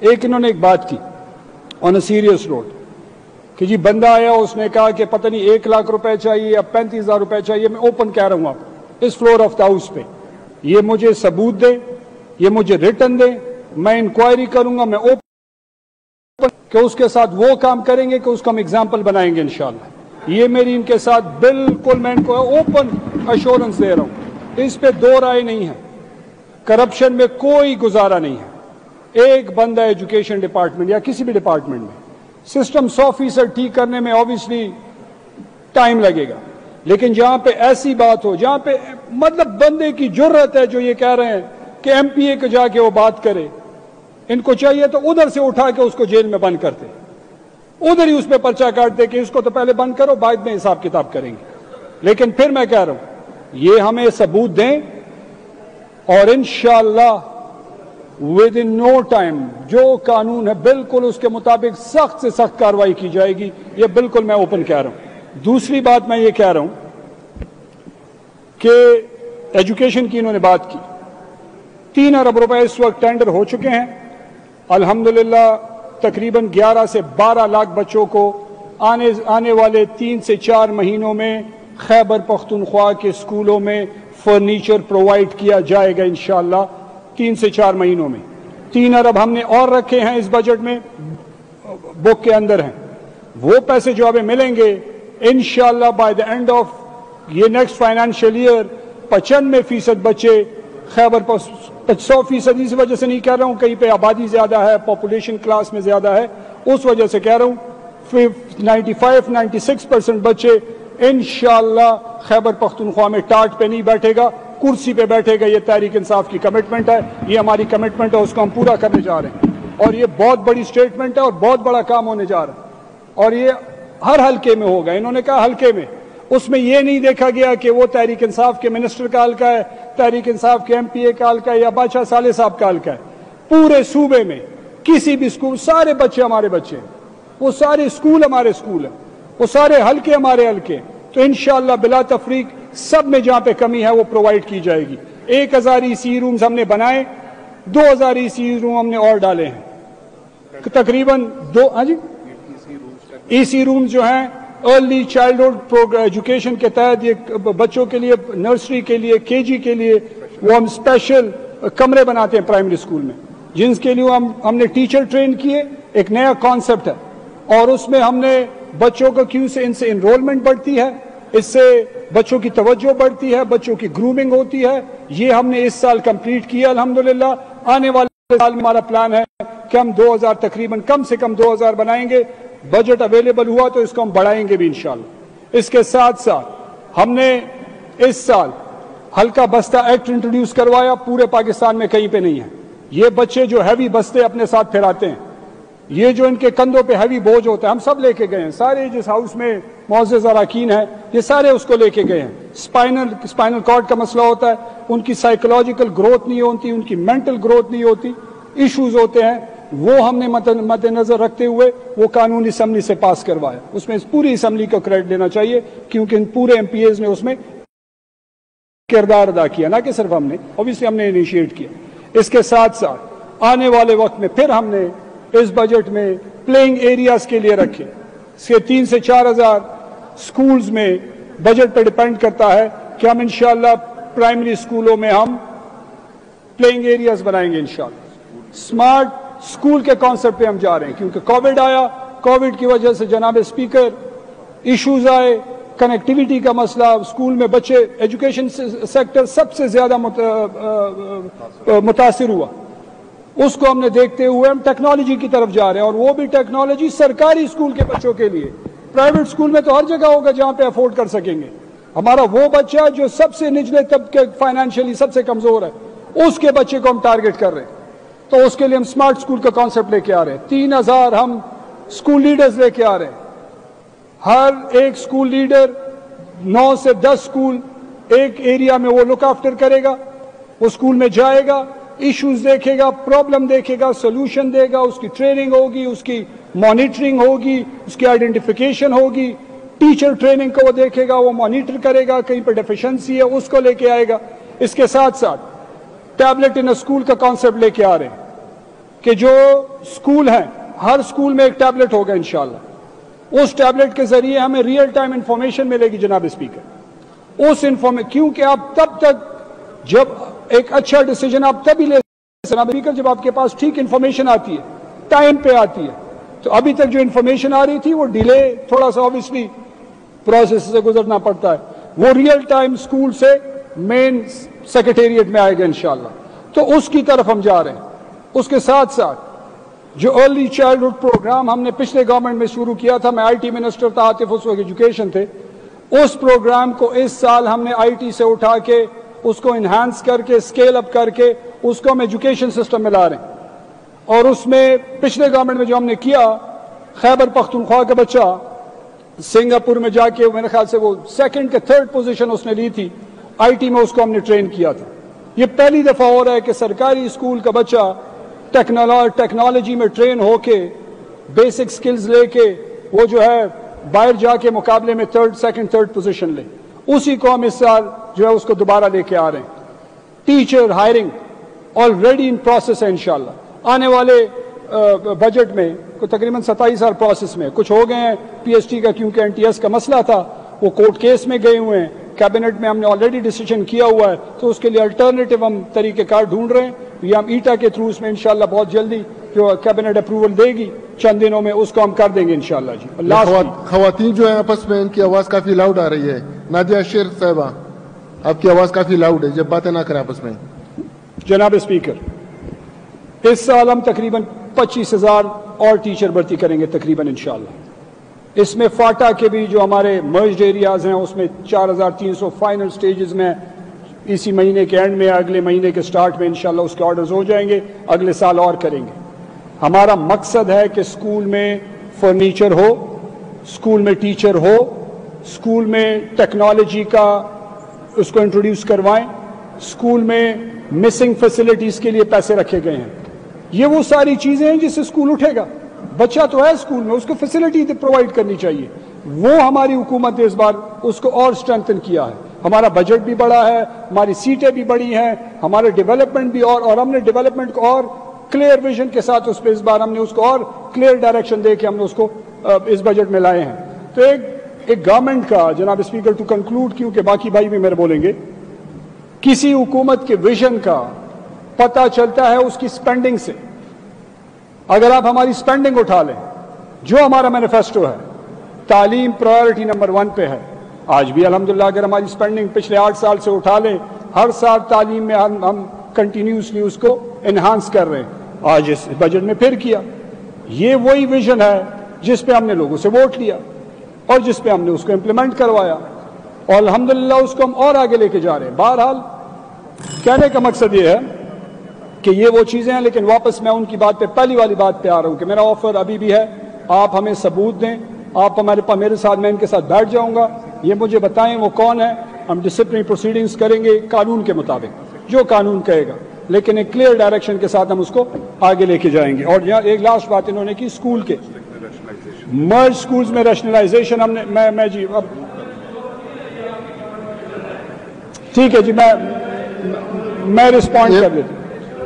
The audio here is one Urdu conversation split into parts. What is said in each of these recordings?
ایک انہوں نے ایک بات کی آن اے سیریس نوٹ کہ جی بندہ آیا اس نے کہا کہ پتہ نہیں 1 لاکھ روپے چاہیے یا 35,000 روپے چاہیے. میں اوپن کہہ رہا ہوں آپ اس فلور آف دا ہاؤس پہ یہ مجھے ثبوت دیں, یہ مجھے ریٹن دیں, میں انکوائری کروں گا, میں اوپن کہ اس کے ساتھ وہ کام کریں گے کہ اس کو ہم ایگزامپل بنائیں گے انشاءاللہ. یہ میری ان کے ساتھ بالکل میں ان کو اوپن ایشورنس دے رہا ہوں, اس پہ دو رائے نہیں ہے. کرپشن میں کوئی گزارا نہیں ہے. ایک بندہ ایجوکیشن ڈپارٹمنٹ یا کسی بھی ڈپارٹمنٹ میں سسٹم 100% ٹھیک کرنے میں obviously ٹائم لگے گا, لیکن جہاں پہ ایسی بات ہو جہاں پہ مطلب بندے کی جرت ہے جو یہ کہہ رہے ہیں کہ ایم پی اے کو جا کے وہ بات کرے, ان کو چاہیے تو ادھر سے اٹھا کے اس کو جیل میں بند کرتے, ادھر ہی اس پہ پرچہ کاٹ دے کہ اس کو تو پہلے بند کرو بعد میں حساب کتاب کریں گے. لیکن پھر میں کہہ رہا ہوں یہ ہمیں ثبوت دیں اور انشاءاللہ ود ان نو ٹائم جو قانون ہے بالکل اس کے مطابق سخت سے سخت کارروائی کی جائے گی. یہ بالکل میں اوپن کہہ رہا ہوں. دوسری بات میں یہ کہہ رہا ہوں کہ ایجوکیشن کی انہوں نے بات کی, 3 ارب روپے اس وقت ٹینڈر ہو چکے ہیں الحمدللہ. تقریباً 11 سے 12 لاکھ بچوں کو آنے والے 3 سے 4 مہینوں میں خیبر پختونخوا کے اسکولوں میں فرنیچر پرووائڈ کیا جائے گا انشاءاللہ. 3 سے 4 مہینوں میں 3 ارب ہم نے اور رکھے ہیں اس بجٹ میں, بک کے اندر ہیں. وہ پیسے جو ہمیں ملیں گے انشاءاللہ بائی دا اینڈ آف یہ نیکسٹ فائنینشیل ایئر 95% بچے خیبر 100% اس وجہ سے نہیں کہہ رہا ہوں کہیں پہ آبادی زیادہ ہے, پاپولیشن کلاس میں زیادہ ہے, اس وجہ سے کہہ رہا ہوں 95-96% بچے انشاءاللہ خیبر پختونخوا میں ٹاٹ پہ نہیں بیٹھے گا, کرسی پہ بیٹھے گا. یہ تحریک انصاف کی کمٹمنٹ ہے, یہ ہماری کمٹمنٹ ہے, اس کو ہم پورا کرنے جا رہے ہیں. اور یہ بہت بڑی سٹیٹمنٹ ہے اور بہت بڑا کام ہونے جا رہا ہے, اور یہ ہر حلقے میں ہوگا. انہوں نے کہا حلقے میں, اس میں یہ نہیں دیکھا گیا کہ وہ تحریک انصاف کے منسٹر کا حلقہ ہے, تحریک انصاف کے ایم پی اے کا حلقہ ہے یا بادشاہ صالح صاحب کا حلقہ ہے. پورے صوبے میں کسی بھی اسکول, سارے بچے ہمارے بچے ہیں, وہ سارے اسکول ہمارے اسکول ہیں, وہ سارے حلقے ہمارے حلقے. تو انشاءاللہ بلا تفریق سب میں جہاں پہ کمی ہے وہ پرووائڈ کی جائے گی. 1000 ECE رومز ہم نے بنائے, 2000 ECE روم ہم نے اور ڈالے ہیں تقریباً ECE رومز جو ہیں ارلی چائلڈہڈ ایجوکیشن کے تحت, یہ بچوں کے لیے نرسری کے لیے KG کے لیے وہ ہم اسپیشل کمرے بناتے ہیں پرائمری اسکول میں, جن کے لیے ہم نے ٹیچر ٹرین کیے. ایک نیا کانسیپٹ ہے اور اس میں ہم نے بچوں کو کیوں سے ان سے انرولمنٹ بڑھتی ہے, اس سے بچوں کی توجہ بڑھتی ہے, بچوں کی گرومنگ ہوتی ہے. یہ ہم نے اس سال کمپلیٹ کیا الحمدللہ. آنے والے سال میں ہمارا پلان ہے کہ ہم 2000 تقریباً کم سے کم 2000 بنائیں گے. بجٹ اویلیبل ہوا تو اس کو ہم بڑھائیں گے بھی انشاءاللہ. اس کے ساتھ ساتھ ہم نے اس سال ہلکا بستہ ایکٹ انٹروڈیوس کروایا, پورے پاکستان میں کہیں پہ نہیں ہے. یہ بچے جو ہیوی بستے اپنے ساتھ پھیراتے ہیں, یہ جو ان کے کندھوں پہ ہیوی بوجھ ہوتا ہے, ہم سب لے کے گئے ہیں. سارے جس ہاؤس میں معزز اراکین ہیں یہ سارے اس کو لے کے گئے ہیں. اسپائنل کارڈ کا مسئلہ ہوتا ہے, ان کی سائیکولوجیکل گروتھ نہیں ہوتی, ان کی مینٹل گروتھ نہیں ہوتی, ایشوز ہوتے ہیں. وہ ہم نے مد نظر رکھتے ہوئے وہ قانون اسمبلی سے پاس کروایا. اس میں پوری اسمبلی کو کریڈٹ دینا چاہیے کیونکہ ان پورے ایم پی ایز نے اس میں کردار ادا کیا, نہ کہ صرف ہم نے, اوبیسلی ہم نے انیشیٹ کیا. اس کے ساتھ ساتھ آنے والے وقت میں پھر ہم نے اس بجٹ میں پلینگ ایریاز کے لیے رکھے. اس کے 3 سے 4 ہزار سکولز میں بجٹ پہ ڈیپینڈ کرتا ہے کہ ہم انشاءاللہ پرائمری اسکولوں میں ہم پلینگ ایریاز بنائیں گے انشاءاللہ. اسمارٹ اسکول کے کانسیپٹ پہ ہم جا رہے ہیں کیونکہ کووڈ آیا, کووڈ کی وجہ سے جناب اسپیکر ایشوز آئے, کنیکٹیویٹی کا مسئلہ, اسکول میں بچے, ایجوکیشن سیکٹر سب سے زیادہ متاثر ہوا. اس کو ہم نے دیکھتے ہوئے ہم ٹیکنالوجی کی طرف جا رہے ہیں, اور وہ بھی ٹیکنالوجی سرکاری اسکول کے بچوں کے لیے. پرائیویٹ اسکول میں تو ہر جگہ ہوگا جہاں پہ افورڈ کر سکیں گے. ہمارا وہ بچہ جو سب سے نچلے طبقے فائنینشلی سب سے کمزور ہے, اس کے بچے کو ہم ٹارگٹ کر رہے ہیں. تو اس کے لیے ہم اسمارٹ اسکول کا کانسیپٹ لے کے آ رہے ہیں. 3000 ہم اسکول لیڈرز لے کے آ رہے ہیں. ہر ایک اسکول لیڈر 9 سے 10 اسکول ایک ایریا میں وہ لک آفٹر کرے گا. وہ اسکول میں جائے گا, ایشوز دیکھے گا, پرابلم دیکھے گا, سولوشن دے گا, اس کی ٹریننگ ہوگی, اس کی مانیٹرنگ ہوگی, اس کی آئیڈینٹیفیکیشن ہوگی. ٹیچر ٹریننگ کو وہ دیکھے گا, وہ مانیٹر کرے گا, کہیں پہ ڈیفیشنسی ہے اس کو لے کے آئے گا. اس کے ساتھ ساتھ ٹیبلٹ ان اسکول کا کانسیپٹ لے کے آ رہے ہیں. کہ جو اسکول ہیں ہر اسکول میں ایک ٹیبلٹ ہوگا انشاءاللہ. اس ٹیبلٹ کے ذریعے ہمیں ریئل ٹائم انفارمیشن ملے گی جناب اسپیکر. اس کیونکہ آپ تب تک جب ایک اچھا ڈیسیجن آپ تب ہی لے جناب اسپیکر جب آپ کے پاس ٹھیک انفارمیشن آتی ہے, ٹائم پہ آتی ہے. تو ابھی تک جو انفارمیشن آ رہی تھی وہ ڈیلے تھوڑا سا آبویسلی پروسیس سے گزرنا پڑتا ہے, وہ ریئل ٹائم اسکول سے مین سیکریٹریٹ میں آئے گا انشاءاللہ. تو اس کی طرف ہم جا رہے ہیں. اس کے ساتھ ساتھ جو ارلی چائلڈہڈ پروگرام ہم نے پچھلے گورنمنٹ میں شروع کیا تھا, میں آئی ٹی منسٹر تھا, عاطف اس وقت ایجوکیشن تھے, اس پروگرام کو اس سال ہم نے آئی ٹی سے اٹھا کے اس کو انہانس کر کے اسکیل اپ کر کے اس کو ہم ایجوکیشن سسٹم میں لا رہے ہیں. اور اس میں پچھلے گورنمنٹ میں جو ہم نے کیا, خیبر پختونخوا کا بچہ سنگاپور میں جا کے میرے خیال سے وہ سیکنڈ کے تھرڈ پوزیشن اس نے لی تھی, آئی ٹی میں اس کو ہم نے ٹرین کیا تھا. یہ پہلی دفعہ ہو رہا ہے کہ سرکاری اسکول کا بچہ ٹیکنالوجی میں ٹرین ہو کے بیسک سکلز لے کے وہ جو ہے باہر جا کے مقابلے میں سیکنڈ تھرڈ پوزیشن لے. اسی کو ہم اس سال جو ہے اس کو دوبارہ لے کے آ رہے ہیں. Teacher hiring already in process ہے انشاءاللہ. آنے والے بجٹ میں تقریباً 27 پروسیس میں کچھ ہو گئے ہیں پی ایس ٹی کا, کیونکہ این ٹی ایس کا مسئلہ تھا وہ کورٹ کیس میں گئے ہوئے ہیں. کیبنٹ میں ہم نے آلریڈی ڈیسیجن کیا ہوا ہے, تو اس کے لیے الٹرنیٹو ہم طریقہ کار ڈھونڈ رہے ہیں. یہ ہم ایٹا کے تھرو اس میں انشاءاللہ بہت جلدی جو کیبنٹ اپروول دے گی چند دنوں میں اس کو ہم کر دیں گے انشاءاللہ. جی خواتین جو ہیں آپس میں ان کی آواز کافی لاؤڈ آ رہی ہے. نادیہ شیر صاحبہ آپ کی آواز کافی لاؤڈ ہے, جب باتیں نہ کریں آپس میں. جناب اسپیکر, اس سال ہم تقریباً 25,000 اور ٹیچر بھرتی کریں گے تقریباً انشاءاللہ. اس میں فاٹا کے بھی جو ہمارے مرجڈ ایریاز ہیں اس میں 4,300 فائنل سٹیجز میں اسی مہینے کے اینڈ میں اگلے مہینے کے سٹارٹ میں انشاءاللہ اس کے آرڈرز ہو جائیں گے. اگلے سال اور کریں گے. ہمارا مقصد ہے کہ اسکول میں فرنیچر ہو, اسکول میں ٹیچر ہو, اسکول میں ٹیکنالوجی کا اس کو انٹروڈیوس کروائیں, اسکول میں مسنگ فیسلٹیز کے لیے پیسے رکھے گئے ہیں. یہ وہ ساری چیزیں ہیں جس سے اسکول اٹھے گا. بچہ تو ہے اسکول میں, اس کو فیسلٹی پرووائڈ کرنی چاہیے. وہ ہماری حکومت نے اس بار اس کو اور اسٹرینتھن کیا ہے. ہمارا بجٹ بھی بڑا ہے, ہماری سیٹیں بھی بڑی ہیں, ہمارے ڈیولپمنٹ بھی اور ہم نے ڈیولپمنٹ کو اور کلیئر ویژن کے ساتھ اس پہ اس بار ہم نے اس کو اور کلیئر ڈائریکشن دے کے ہم نے اس کو اس بجٹ میں لائے ہیں. تو ایک گورنمنٹ کا جناب اسپیکر ٹو کنکلوڈ, کیونکہ باقی بھائی بھی میرے بولیں گے, کسی حکومت کے ویژن کا پتہ چلتا ہے اس کی سپینڈنگ سے. اگر آپ ہماری سپینڈنگ اٹھا لیں, جو ہمارا مینیفیسٹو ہے, تعلیم پرائیورٹی نمبر 1 پہ ہے. آج بھی الحمدللہ اگر ہماری سپینڈنگ پچھلے 8 سال سے اٹھا لیں, ہر سال تعلیم میں ہم کنٹینیوسلی اس کو انہانس کر رہے ہیں. آج اس بجٹ میں پھر کیا. یہ وہی ویژن ہے جس پہ ہم نے لوگوں سے ووٹ لیا اور جس پہ ہم نے اس کو امپلیمنٹ کروایا, اور الحمدللہ اس کو ہم اور آگے لے کے جا رہے ہیں. بہرحال کہنے کا مقصد یہ ہے کہ یہ وہ چیزیں ہیں, لیکن واپس میں ان کی بات پہ پہلی والی بات پہ آ رہا ہوں کہ میرا آفر ابھی بھی ہے. آپ ہمیں ثبوت دیں, آپ میرے ساتھ, میں ان کے ساتھ بیٹھ جاؤں گا, یہ مجھے بتائیں وہ کون ہے. ہم ڈسپلنری پروسیڈنگز کریں گے قانون کے مطابق, جو قانون کہے گا, لیکن ایک کلیئر ڈائریکشن کے ساتھ ہم اس کو آگے لے کے جائیں گے. اور یہاں ایک لاسٹ بات انہوں نے کی, اسکول کے مرج اسکولز میں ریشنلائزیشن ہم نے میں جی اب ٹھیک ہے جی میں رسپونڈ کر دیتا ہوں.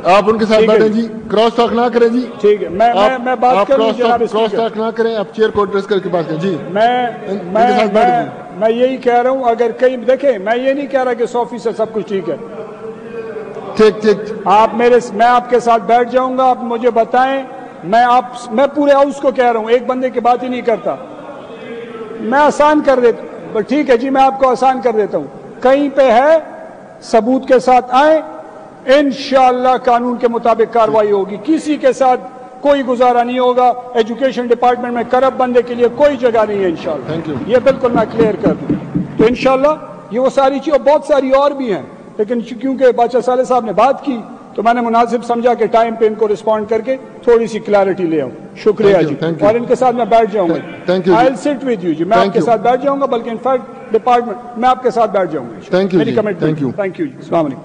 آپ ان کے ساتھ بیٹھیں جی, کراس ٹاک نہ کریں جی. ٹھیک ہے, میں بات کروں جناب کراس ٹاک نہ کریں, آپ چیئر کو ایڈریس کر کے بات کریں جی. میں یہی کہہ رہا ہوں, اگر کہیں دیکھیں, میں یہ نہیں کہہ رہا کہ 100% سب کچھ ٹھیک ہے. ٹھیک میں آپ کے ساتھ بیٹھ جاؤں گا, آپ مجھے بتائیں. میں پورے ہاؤس کو کہہ رہا ہوں, ایک بندے کی بات ہی نہیں کرتا. میں آسان کر دیتا ہوں, ٹھیک ہے جی, میں آپ کو آسان کر دیتا ہوں. کہیں پہ ہے, ثبوت کے ساتھ آئیں, انشاءاللہ قانون کے مطابق کاروائی ہوگی. کسی کے ساتھ کوئی گزارا نہیں ہوگا. ایجوکیشن ڈپارٹمنٹ میں کرپٹ بندے کے لیے کوئی جگہ نہیں ہے انشاءاللہ. یہ بالکل میں کلیئر کر دوں. تو انشاءاللہ یہ وہ ساری چیز, اور بہت ساری اور بھی ہیں, لیکن کیونکہ بادشاہ صالح صاحب نے بات کی تو میں نے مناسب سمجھا کہ ٹائم پہ ان کو رسپونڈ کر کے تھوڑی سی کلیئرٹی لے آؤں. شکریہ جی, اور ان کے ساتھ میں بیٹھ جاؤں گا. I'll sit with you جی, میں آپ کے ساتھ بیٹھ جاؤں گا, بلکہ انفیکٹ ڈپارٹمنٹ میں آپ کے ساتھ بیٹھ جاؤں گا. میری کمٹمنٹ. تھینک یو جی, السلام علیکم.